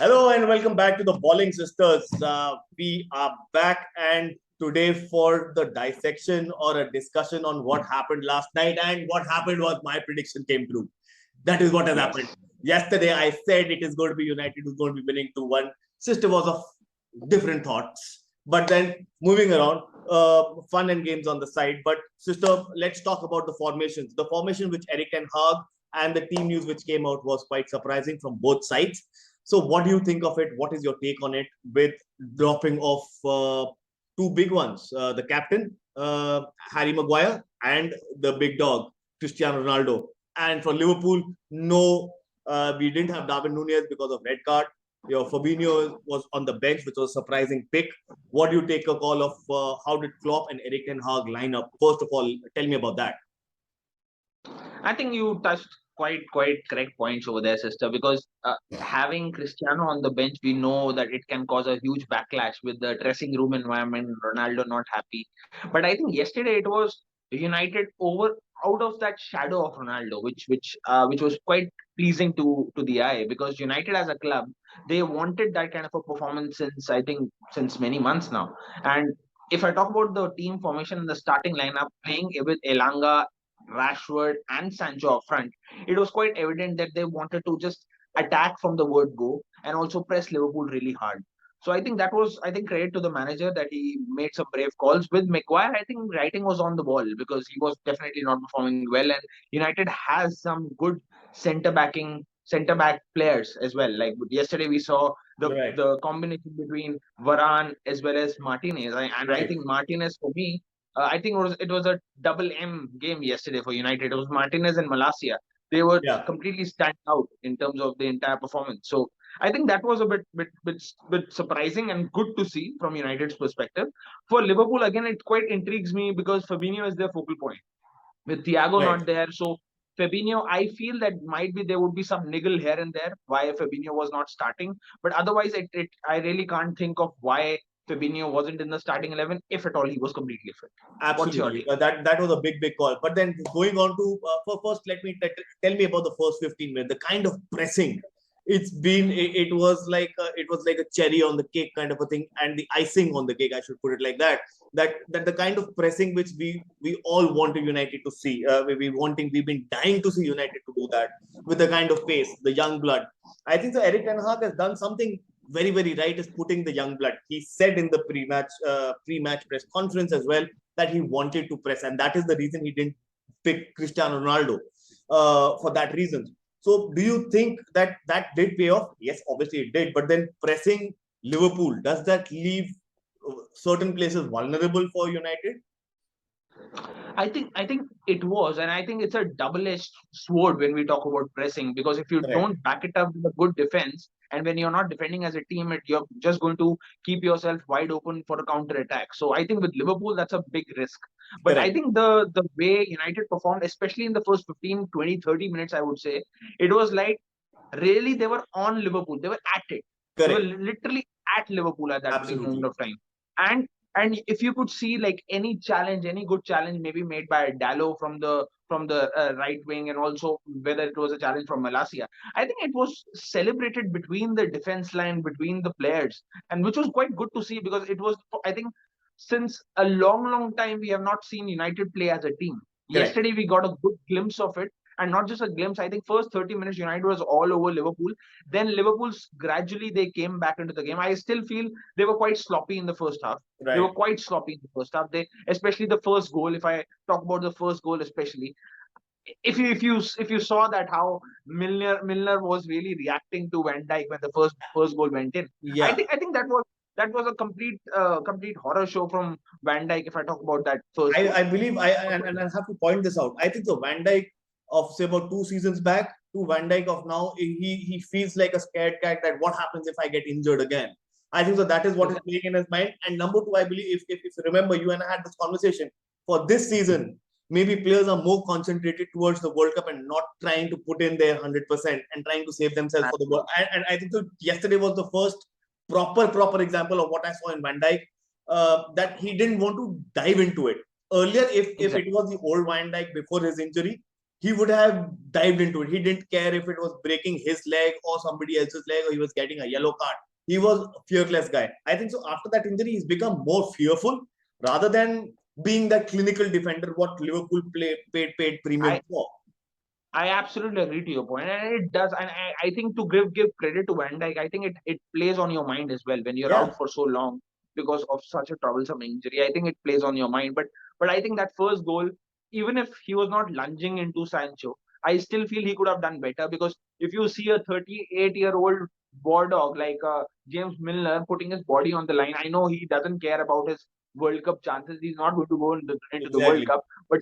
Hello and welcome back to the Ballin Sisters. We are back and today for the dissection or a discussion on what happened last night. And what happened was my prediction came true. That is what has happened. Yesterday I said it is going to be United who's going to be winning 2-1. Sister was of different thoughts. But then moving around, fun and games on the side. But sister, let's talk about the formations. The formation which Eric Ten Hag and the team news which came out was quite surprising from both sides. So, what do you think of it? What is your take on it with dropping off two big ones, the captain, Harry Maguire, and the big dog, Cristiano Ronaldo? And for Liverpool, no, we didn't have Darwin Nunez because of red card. Fabinho was on the bench, which was a surprising pick. What do you take a call of how did Klopp and Eric Ten Hag line up? First of all, tell me about that. I think you touched quite correct points over there, sister, because having Cristiano on the bench, we know that it can cause a huge backlash with the dressing room environment, Ronaldo not happy. But I think yesterday it was United over out of that shadow of Ronaldo, which was quite pleasing to the eye, because United as a club, they wanted that kind of a performance since many months now. And if I talk about the team formation in the starting lineup, playing with Elanga, Rashford, and Sancho up front, it was quite evident that they wanted to just attack from the word go and also press Liverpool really hard. So I think that was, credit to the manager that he made some brave calls. With Maguire, I think writing was on the wall because he was definitely not performing well, and United has some good centre back players as well. Like yesterday, we saw the combination between Varane as well as Martinez, I think Martinez for me, I think it was a double M game yesterday for United. It was Martinez and Malacia. They were completely stand out in terms of the entire performance. So I think that was a bit surprising and good to see from United's perspective. For Liverpool, again, it quite intrigues me because Fabinho is their focal point with Thiago not there. So Fabinho, I feel that might be there would be some niggle here and there why Fabinho was not starting. But otherwise, I really can't think of why Fabinho wasn't in the starting 11, if at all he was completely fit. Absolutely, that was a big call. But then going on to first, let me tell me about the first 15 minutes. The kind of pressing it was like a cherry on the cake kind of a thing, and the icing on the cake, I should put it like that. That the kind of pressing which we all wanted United to see. We've been dying to see United to do that with the kind of pace, the young blood. I think so. Eric Ten Hag has done something very right, is putting the young blood. He said in the pre-match press conference as well that he wanted to press, and that is the reason he didn't pick Cristiano Ronaldo for that reason. So do you think that did pay off? Yes, obviously it did. But then pressing Liverpool, does that leave certain places vulnerable for United? I think it was, and I think it's a double-edged sword when we talk about pressing, because if you don't back it up with a good defense, and when you're not defending as a team, you're just going to keep yourself wide open for a counter attack. So I think with Liverpool, that's a big risk. But I think the way United performed, especially in the first 15, 20, 30 minutes, I would say, it was like really they were on Liverpool. They were at it. They were literally at Liverpool at that moment of time. And if you could see like any good challenge maybe made by Dallo from the right wing, and also whether it was a challenge from Malacia, I think it was celebrated between the defense line, between the players, and which was quite good to see, because it was, I think, since a long time we have not seen United play as a team. Yesterday we got a good glimpse of it, and not just a glimpse. I think first 30 minutes United was all over Liverpool. Then Liverpool's gradually they came back into the game. I still feel they were quite sloppy in the first half. They were quite sloppy in the first half. Especially the first goal. If I talk about the first goal, especially, if you saw that how Milner was really reacting to Van Dijk when the first goal went in. I think that was a complete horror show from Van Dijk. If I talk about that first, I believe I have to point this out. I think the Van Dijk of say about 2 seasons back to Van Dijk of now, he feels like a scared cat that what happens if I get injured again. I think so that is what is playing in his mind. And number two, I believe if you remember, you and I had this conversation for this season. Maybe players are more concentrated towards the World Cup and not trying to put in their 100% and trying to save themselves for the World. And I think so yesterday was the first proper example of what I saw in Van Dijk, that he didn't want to dive into it. Earlier, if it was the old Van Dijk before his injury, he would have dived into it. He didn't care if it was breaking his leg or somebody else's leg or he was getting a yellow card. He was a fearless guy. I think so. After that injury, he's become more fearful rather than being that clinical defender what Liverpool paid premium for. I absolutely agree to your point, and it does. And I think to give credit to Van Dijk, I think it plays on your mind as well when you're Yeah, out for so long because of such a troublesome injury. I think it plays on your mind. But I think that first goal, even if he was not lunging into Sancho, I still feel he could have done better because if you see a 38-year-old war dog like James Milner putting his body on the line, I know he doesn't care about his World Cup chances. He's not going to go into the World exactly. Cup, but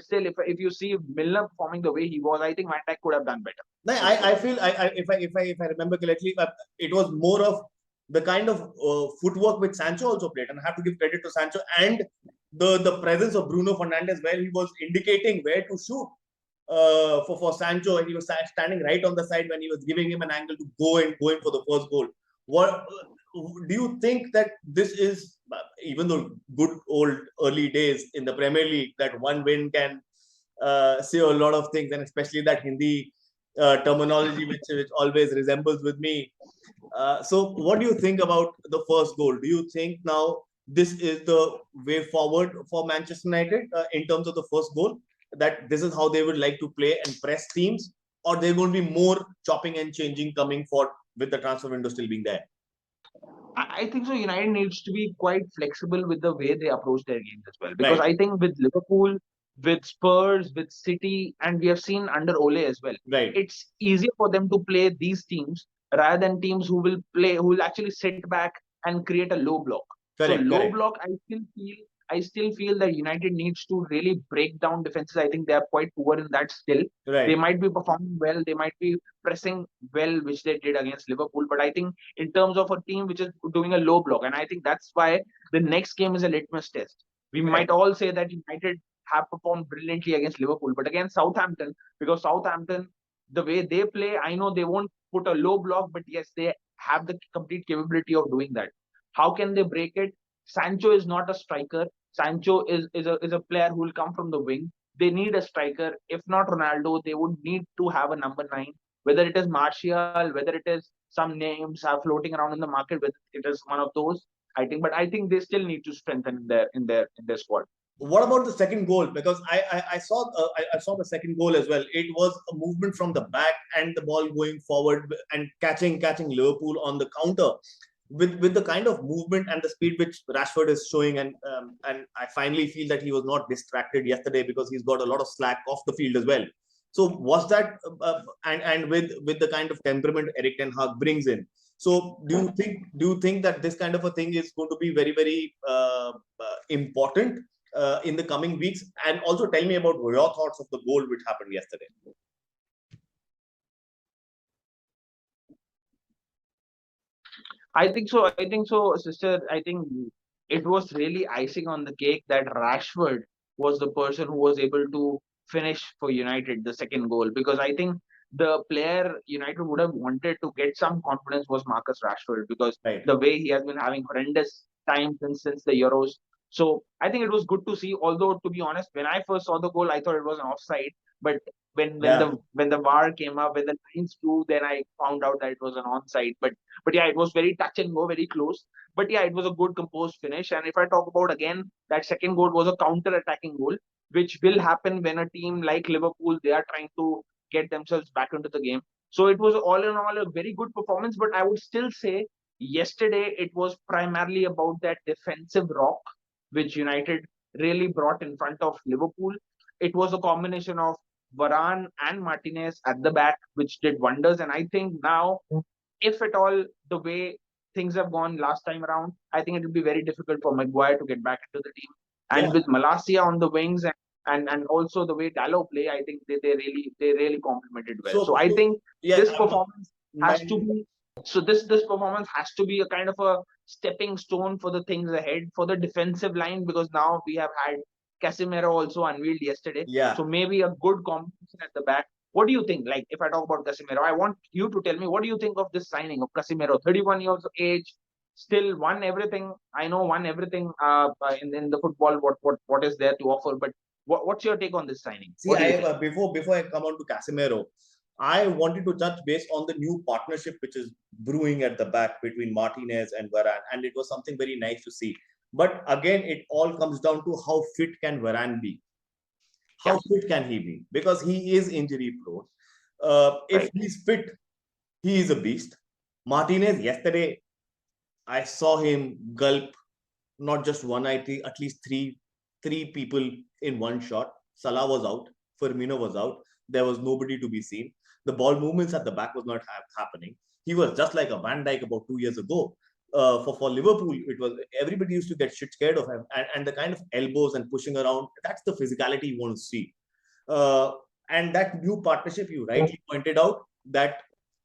still, if you see Milner performing the way he was, I think Van Dijk could have done better. No, I feel if I remember correctly, it was more of the kind of footwork which Sancho also played, and I have to give credit to Sancho and the presence of Bruno Fernandes where he was indicating where to shoot for Sancho, and he was standing right on the side when he was giving him an angle to go in for the first goal. What do you think that this is? Even though good old early days in the Premier League, that one win can say a lot of things, and especially that Hindi terminology which always resembles with me. So, what do you think about the first goal? Do you think now this is the way forward for Manchester United in terms of the first goal? That this is how they would like to play and press teams, or they're going to be more chopping and changing coming forward with the transfer window still being there? I think so. United needs to be quite flexible with the way they approach their games as well. Because Right, I think with Liverpool, with Spurs, with City, and we have seen under Ole as well, right, it's easier for them to play these teams rather than teams who will actually sit back and create a low block. So correct, low correct, block, I still feel that United needs to really break down defenses. I think they are quite poor in that still. They right. might be performing well, they might be pressing well, which they did against Liverpool. But I think in terms of a team which is doing a low block, and I think that's why the next game is a litmus test. We Correct. might all say that United have performed brilliantly against Liverpool, but against Southampton, because Southampton, the way they play, I know they won't put a low block, but yes, they have the complete capability of doing that. How can they break it? Sancho is not a striker. Sancho is a player who will come from the wing. They need a striker. If not Ronaldo, they would need to have a number nine. Whether it is Martial, whether it is some names are floating around in the market, whether it is one of those, I think. But I think they still need to strengthen their squad. What about the second goal? Because I saw I saw the second goal as well. It was a movement from the back and the ball going forward and catching Liverpool on the counter with the kind of movement and the speed which Rashford is showing, and I finally feel that he was not distracted yesterday because he's got a lot of slack off the field as well. So was that and with the kind of temperament Eric Ten Hag brings in. So do you think that this kind of a thing is going to be very important in the coming weeks? And also tell me about your thoughts of the goal which happened yesterday. I think so, sister. I think it was really icing on the cake that Rashford was the person who was able to finish for United the second goal, because I think the player United would have wanted to get some confidence was Marcus Rashford, because Right. the way he has been having horrendous times since the Euros. So I think it was good to see. Although to be honest, when I first saw the goal, I thought it was an offside. But Yeah. when the VAR came up, when the lines flew, then I found out that it was an onside. But yeah, it was very touch and go, very close. But yeah, it was a good composed finish. And if I talk about again, that second goal was a counter-attacking goal, which will happen when a team like Liverpool, they are trying to get themselves back into the game. So it was all in all a very good performance. But I would still say yesterday it was primarily about that defensive rock, which United really brought in front of Liverpool. It was a combination of Varane and Martinez at the back, which did wonders. And I think now if at all the way things have gone last time around, I think it will be very difficult for Maguire to get back into the team. Yeah. And with Malacia on the wings and also the way Dallo play, I think they really complemented well. So I think Yeah. this performance My, has to be this performance has to be a kind of a stepping stone for the things ahead for the defensive line, because now we have had Casemiro also unveiled yesterday. yeah. So maybe a good combination at the back. What do you think? Like, if I talk about Casemiro, I want you to tell me what do you think of this signing of Casemiro, 31 years of age, still won everything. I know won everything in the football. What is there to offer? But What's your take on this signing? See, What do you I think? before I come on to Casemiro, I wanted to touch base on the new partnership which is brewing at the back between Martinez and Varane, and it was something very nice to see. But again, it all comes down to how fit can Varane be? Yeah, How fit can he be? Because he is injury prone. If right. he's fit, he is a beast. Martinez, yesterday, I saw him gulp not just one, I think at least three people in one shot. Salah was out, Firmino was out. There was nobody to be seen. The ball movements at the back was not happening. He was just like a Van Dijk about 2 years ago. For Liverpool, it was everybody used to get shit scared of him, and the kind of elbows and pushing around. That's the physicality you want to see. Uh, and that new partnership, you rightly pointed out that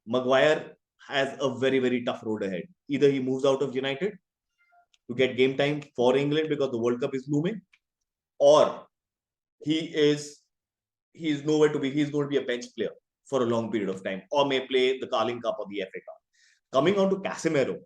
Maguire has a very tough road ahead. Either he moves out of United to get game time for England because the World Cup is looming, or he is nowhere to be. He's going to be a bench player for a long period of time, or may play the Carling Cup or the FA Cup. Coming on to Casemiro,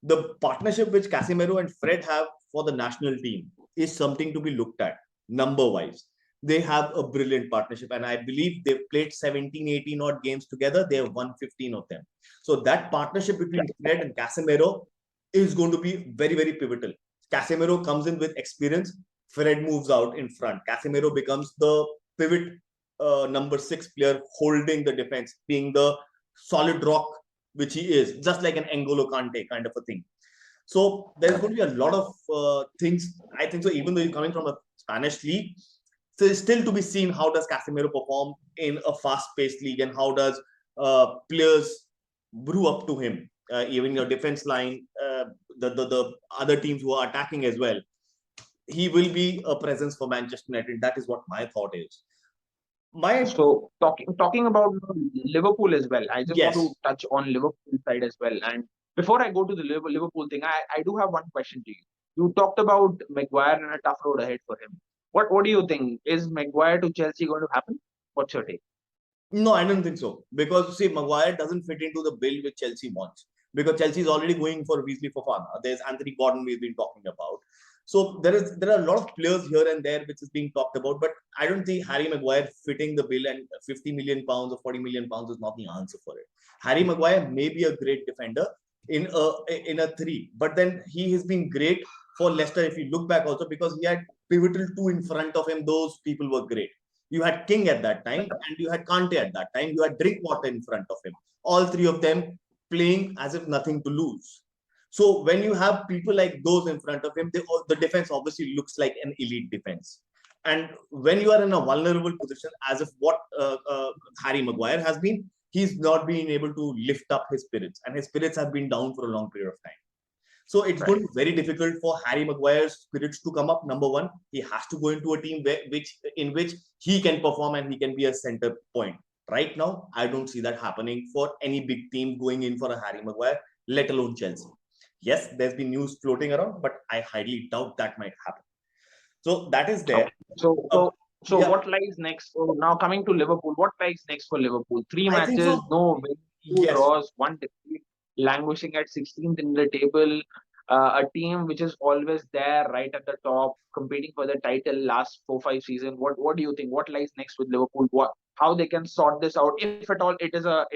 the partnership which Casemiro and Fred have for the national team is something to be looked at number wise. They have a brilliant partnership, and I believe they've played 17, 18 odd games together. They have won 15 of them. So that partnership between Fred and Casemiro is going to be very pivotal. Casemiro comes in with experience. Fred moves out in front. Casemiro becomes the pivot number 6 player holding the defense, being the solid rock which he is, just like an N'Golo Kante kind of a thing. So there's going to be a lot of things. I think so. Even though he's coming from a Spanish league, so it's still to be seen how does Casemiro perform in a fast-paced league, and how does players brew up to him. Even your defense line, the other teams who are attacking as well. He will be a presence for Manchester United. That is what my thought is. So talking about Liverpool as well, I just want to Yes. touch on Liverpool side as well. And before I go to the Liverpool thing, I do have one question to you. You talked about Maguire and a tough road ahead for him. What do you think? Is Maguire to Chelsea going to happen? What's your take? No, I don't think so. Because see, Maguire doesn't fit into the bill which Chelsea wants. Because Chelsea is already going for Weasley Fofana. There's Anthony Gordon we've been talking about. So there are a lot of players here and there which is being talked about, but I don't think Harry Maguire fitting the bill, and 50 million pounds or 40 million pounds is not the answer for it. Harry Maguire may be a great defender in a three, but then he has been great for Leicester if you look back also, because he had pivotal two in front of him. Those people were great. You had King at that time, and you had Kante at that time. You had Drinkwater in front of him. All three of them playing as if nothing to lose. So when you have people like those in front of him, the defense obviously looks like an elite defense. And when you are in a vulnerable position, as of what Harry Maguire has been, he's not been able to lift up his spirits, and his spirits have been down for a long period of time. So it's Right. going to be very difficult for Harry Maguire's spirits to come up. Number one, he has to go into a team in which he can perform and he can be a center point. Right now, I don't see that happening for any big team going in for a Harry Maguire, let alone Chelsea. Yes, there's been news floating around, but I highly doubt that might happen. So that is there. Okay. So Uh, so so yeah, what lies next? So now coming to Liverpool, what lies next for Liverpool? Three I think matches, so. no wins, two Yes, draws, one defeat, languishing at 16th in the table. A team which is always there, right at the top, competing for the title last 4-5 seasons. What do you think? What lies next with Liverpool? How they can sort this out? If at all, it is a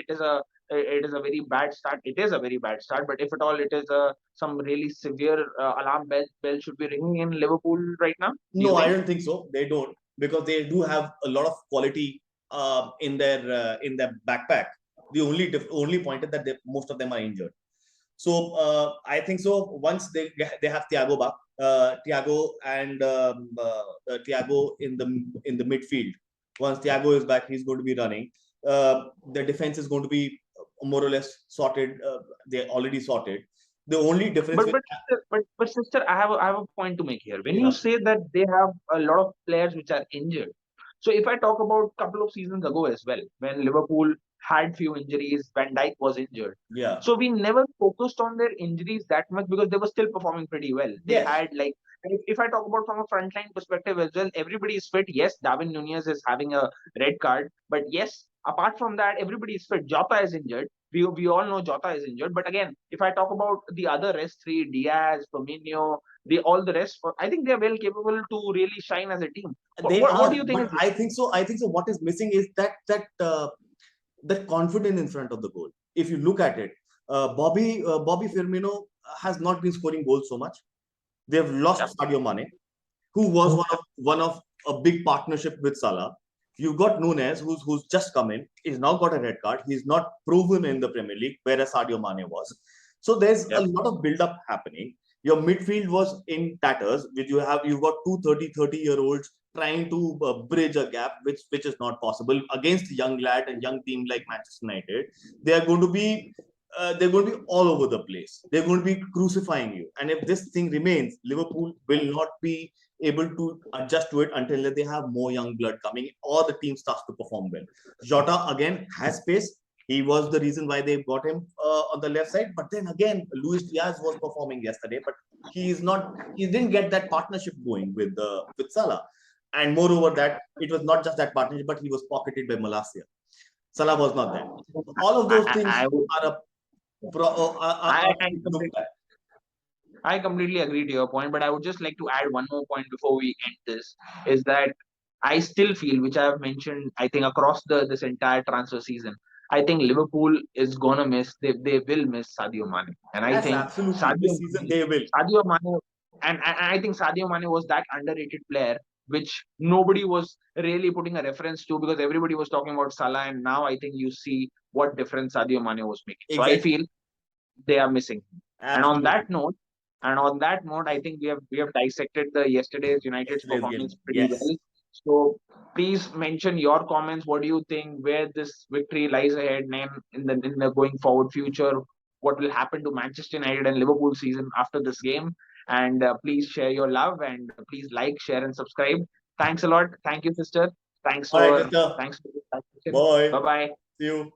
very bad start. It is a very bad start. But if at all, it is some really severe alarm bell should be ringing in Liverpool right now. Do you no, I think? don't think so. They don't, because they do have a lot of quality in their backpack. The only point is that most of them are injured. So I think so. Once they have Thiago back, Thiago and Thiago in the midfield. Once Thiago is back, he's going to be running. The defense is going to be more or less sorted. They're already sorted. The only difference But with sister, I have a point to make here. When you yeah, say that they have a lot of players which are injured, so if I talk about a couple of seasons ago as well, when Liverpool had few injuries, Van Dijk was injured. yeah, So we never focused on their injuries that much because they were still performing pretty well. They yes, had like, if I talk about from a frontline perspective as well, everybody is fit. Yes, Darwin Nunez is having a red card, but yes, apart from that, everybody is fit. Jota is injured. we all know Jota is injured, but again, if I talk about the other rest three, Diaz, Firmino, all the rest, I think they are well capable to really shine as a team. They What are, do you think? but I think so. I think so. What is missing is that confidence in front of the goal. If you look at it, Bobby Firmino has not been scoring goals so much. They've lost Yep. Sadio Mane, who was one of a big partnership with Salah. You've got Nunes, who's just come in. He's now got a red card. He's not proven in the Premier League, whereas Sadio Mane was. So there's a Yep. lot of build-up happening. Your midfield was in tatters. Which you've got two 30-year-olds trying to bridge a gap, which is not possible against young lad and young team like Manchester United. They are going to be they're going to be all over the place. They're going to be crucifying you. And if this thing remains, Liverpool will not be able to adjust to it until they have more young blood coming or the team starts to perform well. Jota again has pace. He was the reason why they got him on the left side. But then again, Luis Diaz was performing yesterday, but he didn't get that partnership going with Salah. And moreover, that it was not just that partnership, but he was pocketed by Malacia. Salah was not there. All of those things I completely agree to your point, but I would just like to add one more point before we end this, is that I still feel, which I have mentioned, I think across this entire transfer season, I think Liverpool is gonna miss. They will miss Sadio Mane, and I think absolutely this season they will. Sadio Mane, and I think Sadio Mane was that underrated player which nobody was really putting a reference to because everybody was talking about Salah, and now I think you see what difference Sadio Mane was making. Exactly. So I feel they are missing. Absolutely. And on that note, I think we have dissected the yesterday's United's performance pretty yes. well. So please mention your comments. What do you think? Where this victory lies ahead, and in the going forward future? What will happen to Manchester United and Liverpool season after this game? And please share your love and please like, share, and subscribe. Thanks a lot. Thank you, sister. Thanks All right, for sister. thanks for the discussion. Bye. Bye bye. See you.